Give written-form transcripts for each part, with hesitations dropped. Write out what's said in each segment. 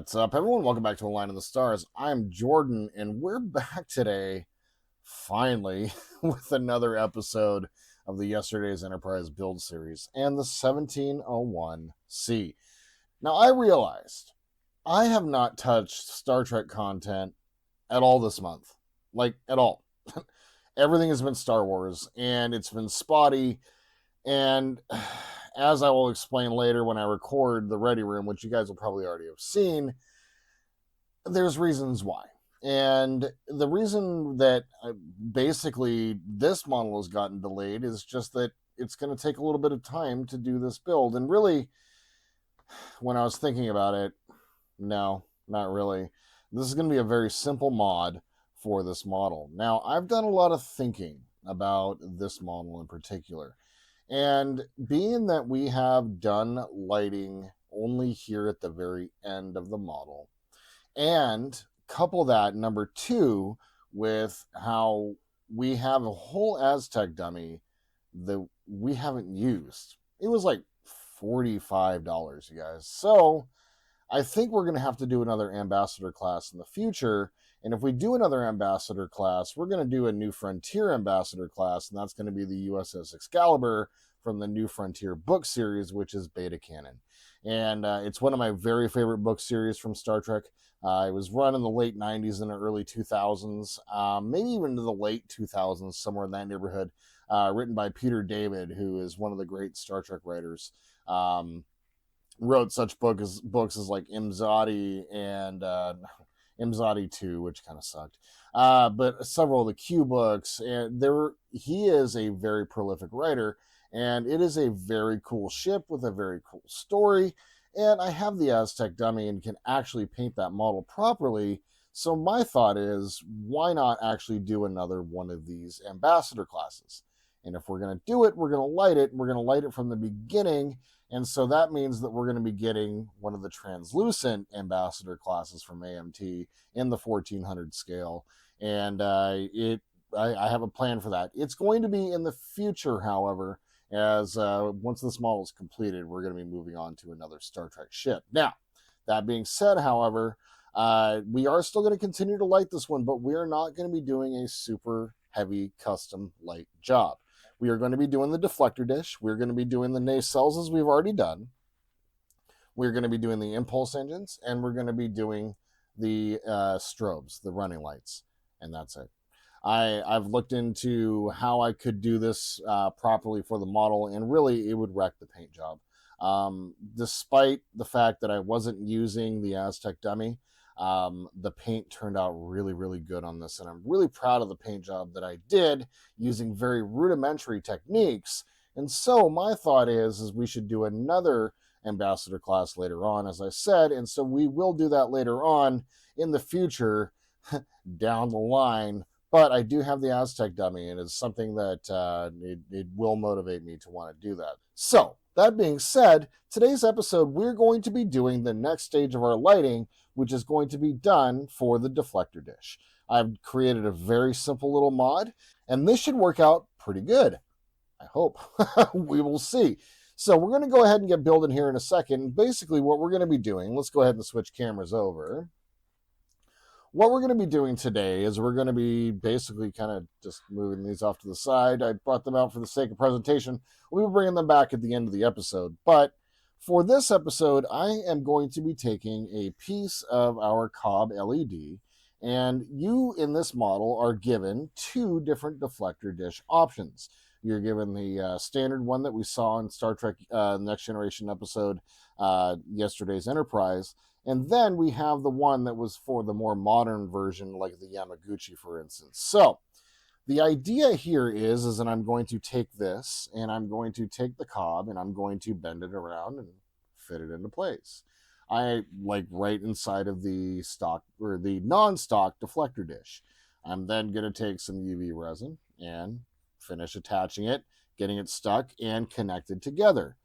What's up, everyone? Welcome back to A Line in the Stars. I'm Jordan, and we're back today, finally, with another episode of the Yesterday's Enterprise build series and the 1701-C. Now, I realized I have not touched Star Trek content at all this month. Like, at all. Everything has been Star Wars, and it's been spotty, and as I will explain later when I record the Ready Room, which you guys will probably already have seen, there's reasons why. And the reason that basically this model has gotten delayed is just that it's going to take a little bit of time to do this build. And really, when I was thinking about it, no, not really. This is going to be a very simple mod for this model. Now, I've done a lot of thinking about this model in particular. And being that we have done lighting only here at the very end of the model, and couple that, number two, with how we have a whole Aztek dummy that we haven't used. It was like $45, you guys. So I think we're going to have to do another ambassador class in the future. And if we do another ambassador class, we're going to do a New Frontier ambassador class, and that's going to be the USS Excalibur from the New Frontier book series, which is beta canon. And it's one of my very favorite book series from Star Trek. It was run in the late 90s and the early 2000s, maybe even into the late 2000s, somewhere in that neighborhood, written by Peter David, who is one of the great Star Trek writers. Wrote such books as like Imzadi and Imzadi 2, which kind of sucked. But several of the Q books, and he is a very prolific writer, and it is a very cool ship with a very cool story. And I have the Aztek dummy and can actually paint that model properly. So my thought is, why not actually do another one of these ambassador classes? And if we're going to do it, we're going to light it. We're going to light it from the beginning. And so that means that we're going to be getting one of the translucent ambassador classes from AMT in the 1400 scale. And I have a plan for that. It's going to be in the future, however, as once this model is completed, we're going to be moving on to another Star Trek ship. Now, that being said, however, we are still going to continue to light this one, but we are not going to be doing a super heavy custom light job. We are going to be doing the deflector dish. We're going to be doing the nacelles as we've already done. We're going to be doing the impulse engines, and we're going to be doing the strobes, the running lights, and that's it. I've looked into how I could do this properly for the model, and really it would wreck the paint job. Despite the fact that I wasn't using the Aztek dummy, the paint turned out really, really good on this, and I'm really proud of the paint job that I did using very rudimentary techniques. And so my thought is we should do another ambassador class later on, as I said, and so we will do that later on in the future down the line. But I do have the Aztek dummy, and it's something that it will motivate me to want to do that. So, that being said, today's episode, we're going to be doing the next stage of our lighting, which is going to be done for the deflector dish. I've created a very simple little mod, and this should work out pretty good. I hope. We will see. So we're going to go ahead and get building here in a second. Basically, what we're going to be doing, let's go ahead and switch cameras over. What we're going to be doing today is we're going to be basically kind of just moving these off to the side. I brought them out for the sake of presentation. We'll be bringing them back at the end of the episode. But for this episode, I am going to be taking a piece of our COB LED, and you in this model are given two different deflector dish options. You're given the standard one that we saw in Star Trek Next Generation episode, Yesterday's Enterprise. And then we have the one that was for the more modern version, like the Yamaguchi, for instance. So the idea here is that I'm going to take this, and I'm going to take the cob, and I'm going to bend it around and fit it into place. I like right inside of the stock or the non-stock deflector dish. I'm then going to take some UV resin and finish attaching it, getting it stuck and connected together.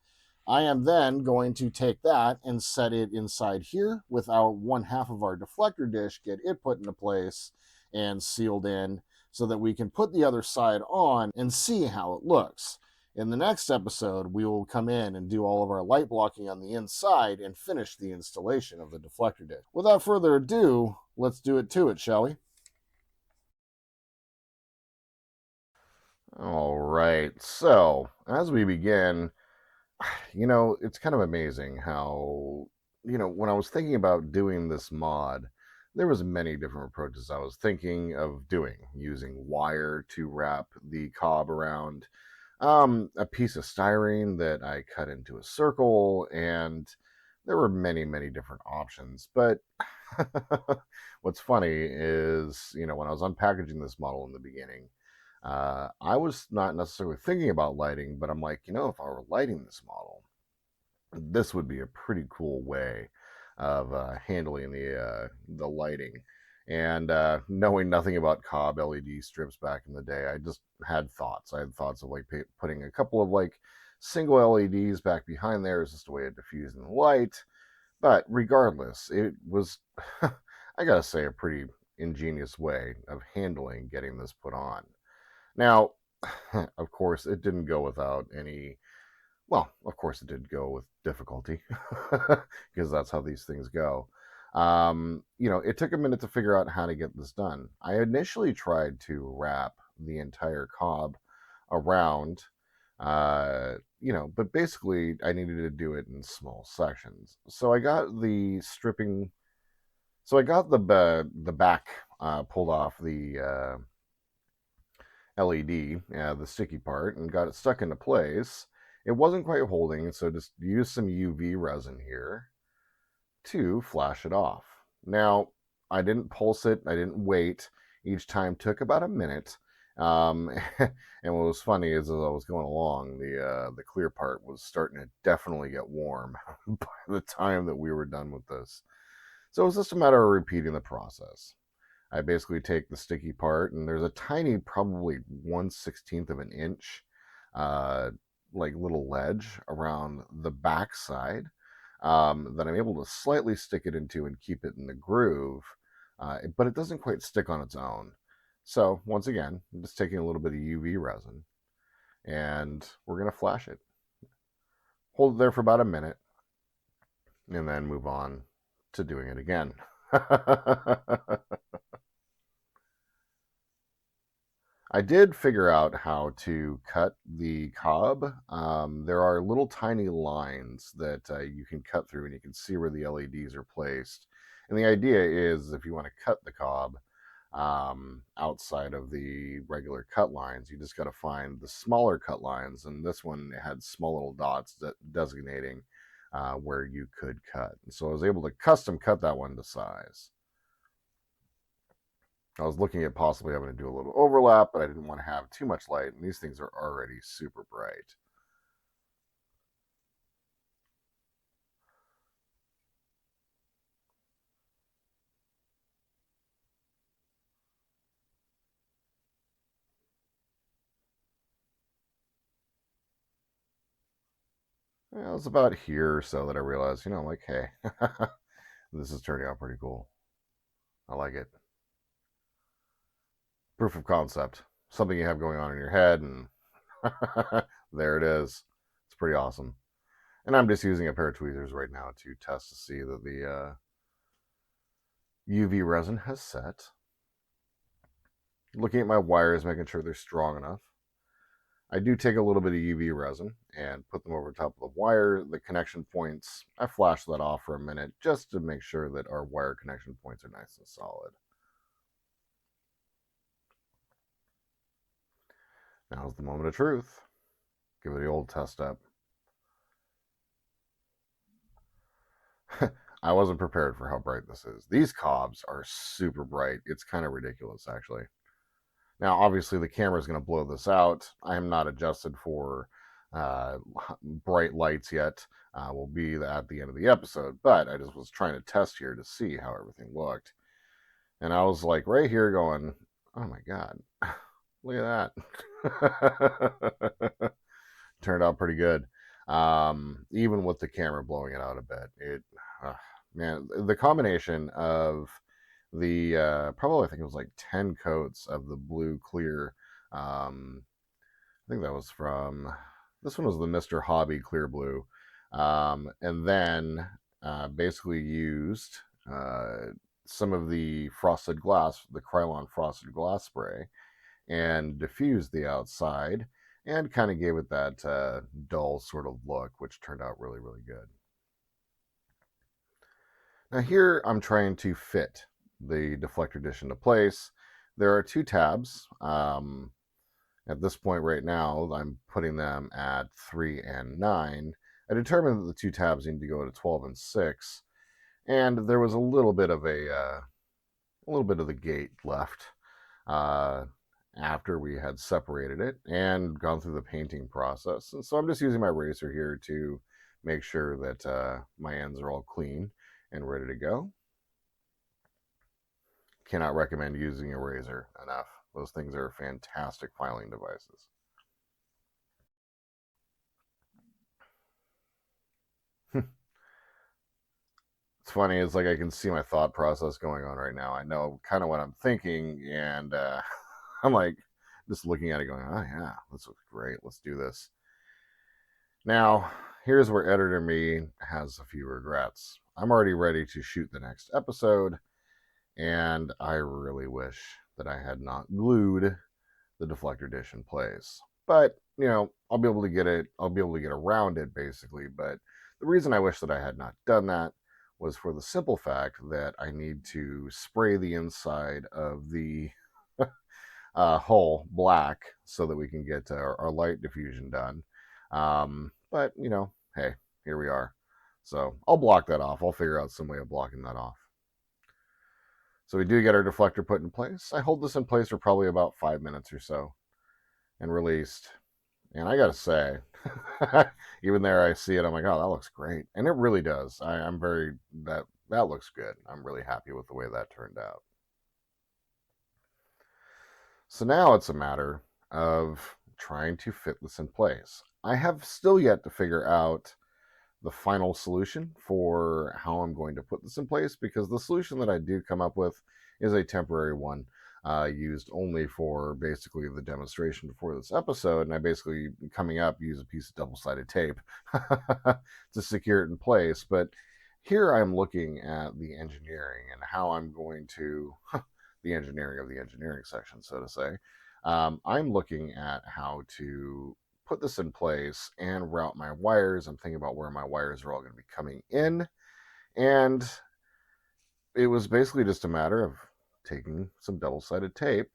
I am then going to take that and set it inside here with our one half of our deflector dish, get it put into place and sealed in so that we can put the other side on and see how it looks. In the next episode, we will come in and do all of our light blocking on the inside and finish the installation of the deflector disc. Without further ado, let's do it to it, shall we? All right, so as we begin, it's kind of amazing how, when I was thinking about doing this mod, there was many different approaches I was thinking of doing, using wire to wrap the cob around a piece of styrene that I cut into a circle, and there were many, many different options. But what's funny is, when I was unpackaging this model in the beginning, I was not necessarily thinking about lighting, but I'm like, if I were lighting this model, this would be a pretty cool way of handling the lighting. And knowing nothing about COB LED strips back in the day, I just had thoughts. I had thoughts of like putting a couple of like single LEDs back behind there as just a way of diffusing the light. But regardless, it was, I gotta say, a pretty ingenious way of handling getting this put on. Now, of course, it didn't go without any. Well, of course, it did go with difficulty because that's how these things go. It took a minute to figure out how to get this done. I initially tried to wrap the entire cob around, but basically I needed to do it in small sections. So I got the stripping. So I got the back pulled off the LED, the sticky part, and got it stuck into place. It wasn't quite holding, so just use some UV resin here to flash it off. Now, I didn't pulse it, I didn't wait. Each time took about a minute. And what was funny is as I was going along, the clear part was starting to definitely get warm by the time that we were done with this. So it was just a matter of repeating the process. I basically take the sticky part, and there's a tiny, probably 1/16 of an inch, like little ledge around the back side that I'm able to slightly stick it into and keep it in the groove, but it doesn't quite stick on its own. So once again, I'm just taking a little bit of UV resin, and we're going to flash it. Hold it there for about a minute, and then move on to doing it again. I did figure out how to cut the cob. There are little tiny lines that you can cut through, and you can see where the LEDs are placed. And the idea is if you want to cut the cob outside of the regular cut lines, you just got to find the smaller cut lines. And this one had small little dots designating where you could cut. And so I was able to custom cut that one to size. I was looking at possibly having to do a little overlap, but I didn't want to have too much light, and these things are already super bright. It was about here or so that I realized, like, hey, this is turning out pretty cool. I like it. Proof of concept. Something you have going on in your head, and there it is. It's pretty awesome. And I'm just using a pair of tweezers right now to test to see that the UV resin has set. Looking at my wires, making sure they're strong enough. I do take a little bit of UV resin and put them over top of the wire, the connection points. I flash that off for a minute just to make sure that our wire connection points are nice and solid. Now's the moment of truth. Give it the old test up. I wasn't prepared for how bright this is. These cobs are super bright. It's kind of ridiculous, actually. Now, obviously, the camera is going to blow this out. I am not adjusted for bright lights yet. Will be at the end of the episode, but I just was trying to test here to see how everything looked. And I was like right here going, oh my God, look at that. Turned out pretty good. Even with the camera blowing it out a bit. Man, the combination of the probably I think it was like 10 coats of the blue clear. I think that was from This one was the Mr. Hobby Clear Blue. And then basically used some of the frosted glass, the Krylon frosted glass spray, and diffused the outside and kind of gave it that dull sort of look, which turned out really, really good. Now here I'm trying to fit the deflector dish into place. There are two tabs. At this point right now, I'm putting them at 3 and 9. I determined that the two tabs need to go to 12 and 6, and there was a little bit of the gate left after we had separated it and gone through the painting process. And so I'm just using my razor here to make sure that my ends are all clean and ready to go. Cannot recommend using a razor enough. Those things are fantastic filing devices. It's funny, it's like I can see my thought process going on right now. I know kind of what I'm thinking, and I'm like just looking at it going, oh yeah, this looks great. Let's do this. Now, here's where editor me has a few regrets. I'm already ready to shoot the next episode, and I really wish that I had not glued the deflector dish in place. But, I'll be able to get around it basically. But the reason I wish that I had not done that was for the simple fact that I need to spray the inside of the hull black so that we can get our light diffusion done. But, hey, here we are. So I'll block that off. I'll figure out some way of blocking that off. So we do get our deflector put in place. I hold this in place for probably about 5 minutes or so and released. And I gotta say, even there I see it, I'm like, oh, that looks great. And it really does. That looks good. I'm really happy with the way that turned out. So now it's a matter of trying to fit this in place. I have still yet to figure out the final solution for how I'm going to put this in place, because the solution that I do come up with is a temporary one used only for basically the demonstration for this episode. And I basically, coming up, use a piece of double-sided tape to secure it in place. But here I'm looking at the engineering and how I'm going to, the engineering of the engineering section, so to say. I'm looking at how to put this in place and route my wires. I'm thinking about where my wires are all going to be coming in. And it was basically just a matter of taking some double-sided tape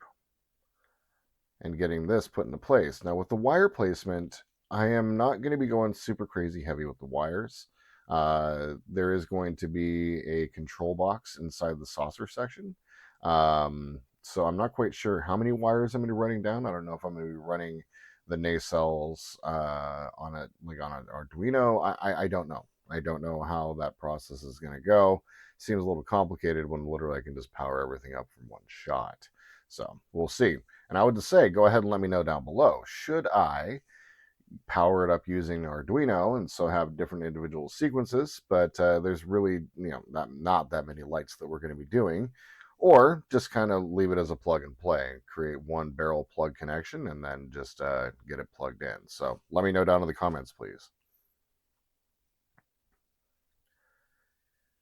and getting this put into place. Now with the wire placement, I am not going to be going super crazy heavy with the wires. There is going to be a control box inside the saucer section. So I'm not quite sure how many wires I'm going to be running down. I don't know if I'm going to be running the nacelles on an Arduino. I don't know. I don't know how that process is going to go. Seems a little complicated when literally I can just power everything up from one shot. So we'll see. And I would just say, go ahead and let me know down below. Should I power it up using Arduino and so have different individual sequences, but there's really not that many lights that we're going to be doing, or just kind of leave it as a plug and play, create one barrel plug connection and then just get it plugged in. So let me know down in the comments, please.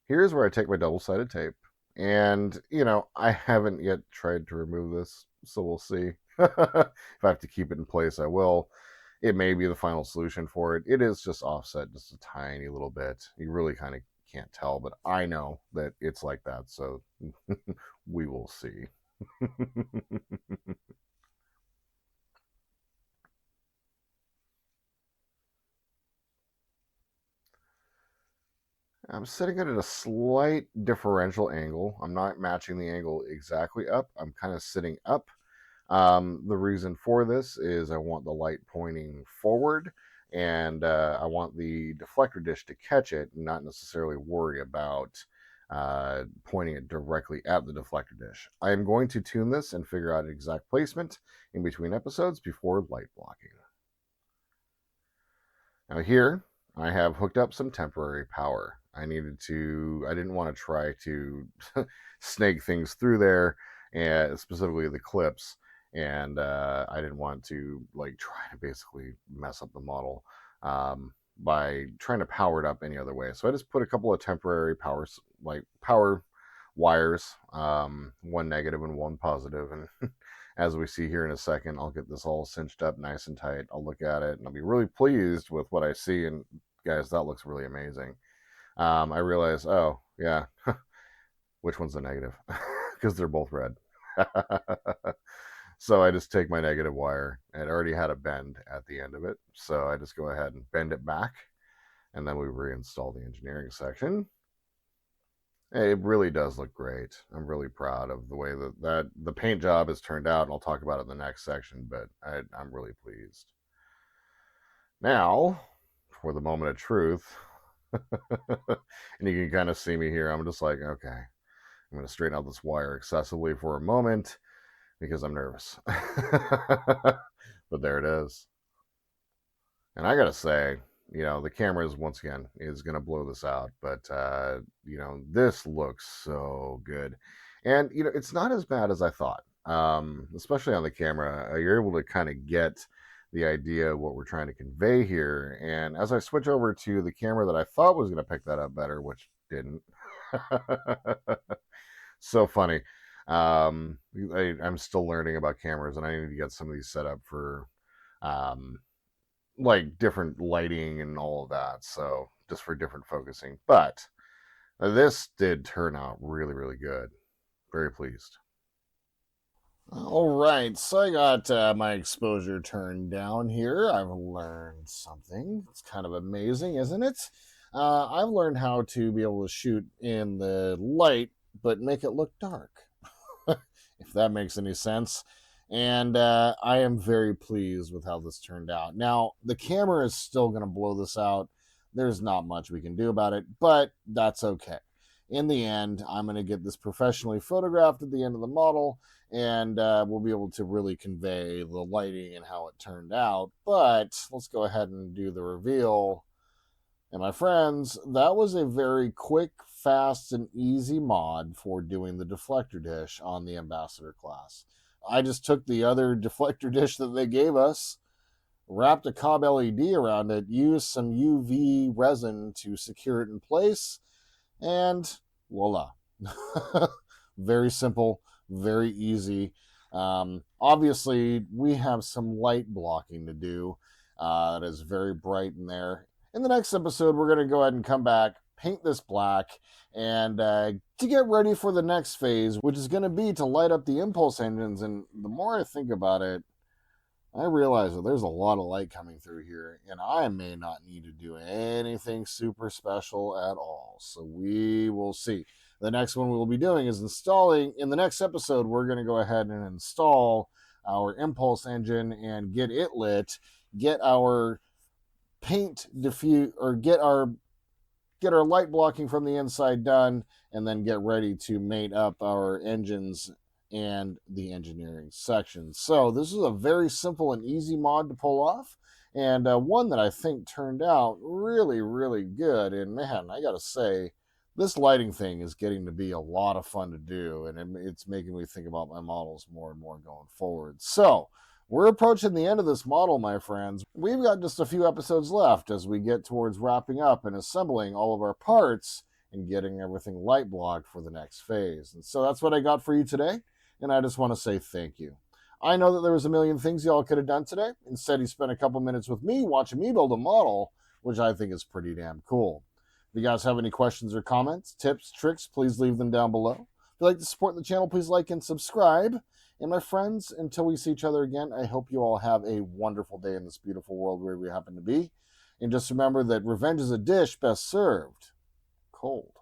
Here's where I take my double-sided tape, and I haven't yet tried to remove this, so we'll see. If I have to keep it in place, I will. It may be the final solution for it. It is just offset just a tiny little bit. You really kind of can't tell, but I know that it's like that, so we will see. I'm setting it at a slight differential angle. I'm not matching the angle exactly up. I'm kind of sitting up. The reason for this is I want the light pointing forward, and I want the deflector dish to catch it and not necessarily worry about pointing it directly at the deflector dish. I am going to tune this and figure out exact placement in between episodes before light blocking. Now here, I have hooked up some temporary power. I didn't want to try to snake things through there, and specifically the clips, and I didn't want to like try to basically mess up the model by trying to power it up any other way. So I just put a couple of temporary power wires, one negative and one positive, and as we see here in a second, I'll get this all cinched up nice and tight. I'll look at it and I'll be really pleased with what I see. And guys, that looks really amazing. I realize, oh yeah, which one's the negative? Because they're both red. So I just take my negative wire. It already had a bend at the end of it, so I just go ahead and bend it back, and then we reinstall the engineering section. It really does look great. I'm really proud of the way that the paint job has turned out, and I'll talk about it in the next section, but I'm really pleased. Now, for the moment of truth, and you can kind of see me here, I'm just like, okay, I'm going to straighten out this wire excessively for a moment because I'm nervous. But there it is. And I got to say, the camera is, once again, is going to blow this out, but this looks so good. And it's not as bad as I thought. Especially on the camera, you're able to kind of get the idea of what we're trying to convey here. And as I switch over to the camera that I thought was going to pick that up better, which didn't. So funny. I'm still learning about cameras, and I need to get some of these set up for like different lighting and all of that, so just for different focusing. But this did turn out really, really good. Very pleased. All right, so I got my exposure turned down here. I've learned something. It's kind of amazing, isn't it? I've learned how to be able to shoot in the light but make it look dark. If that makes any sense. And I am very pleased with how this turned out. Now, the camera is still going to blow this out. There's not much we can do about it, but that's okay. In the end, I'm going to get this professionally photographed at the end of the model, and we'll be able to really convey the lighting and how it turned out. But let's go ahead and do the reveal. And my friends, that was a very quick, fast, and easy mod for doing the deflector dish on the Ambassador class. I just took the other deflector dish that they gave us, wrapped a COB LED around it, used some UV resin to secure it in place, and voila. Very simple, very easy. Obviously, we have some light blocking to do. It is very bright in there. In the next episode, we're going to go ahead and come back, paint this black, and to get ready for the next phase, which is going to be to light up the impulse engines. And the more I think about it, I realize that there's a lot of light coming through here, and I may not need to do anything super special at all. So we will see. The next one we'll be doing is installing. In the next episode, we're going to go ahead and install our impulse engine and get it lit, get our paint diffuse, or get our light blocking from the inside done, and then get ready to mate up our engines and the engineering section. So this is a very simple and easy mod to pull off, and one that I think turned out really, really good. And man, I gotta say, this lighting thing is getting to be a lot of fun to do, and it's making me think about my models more and more going forward. So we're approaching the end of this model, my friends. We've got just a few episodes left as we get towards wrapping up and assembling all of our parts and getting everything light blocked for the next phase. And so that's what I got for you today, and I just want to say thank you. I know that there was a million things y'all could have done today. Instead, you spent a couple minutes with me watching me build a model, which I think is pretty damn cool. If you guys have any questions or comments, tips, tricks, please leave them down below. If you'd like to support the channel, please like and subscribe. And my friends, until we see each other again, I hope you all have a wonderful day in this beautiful world where we happen to be. And just remember that revenge is a dish best served cold.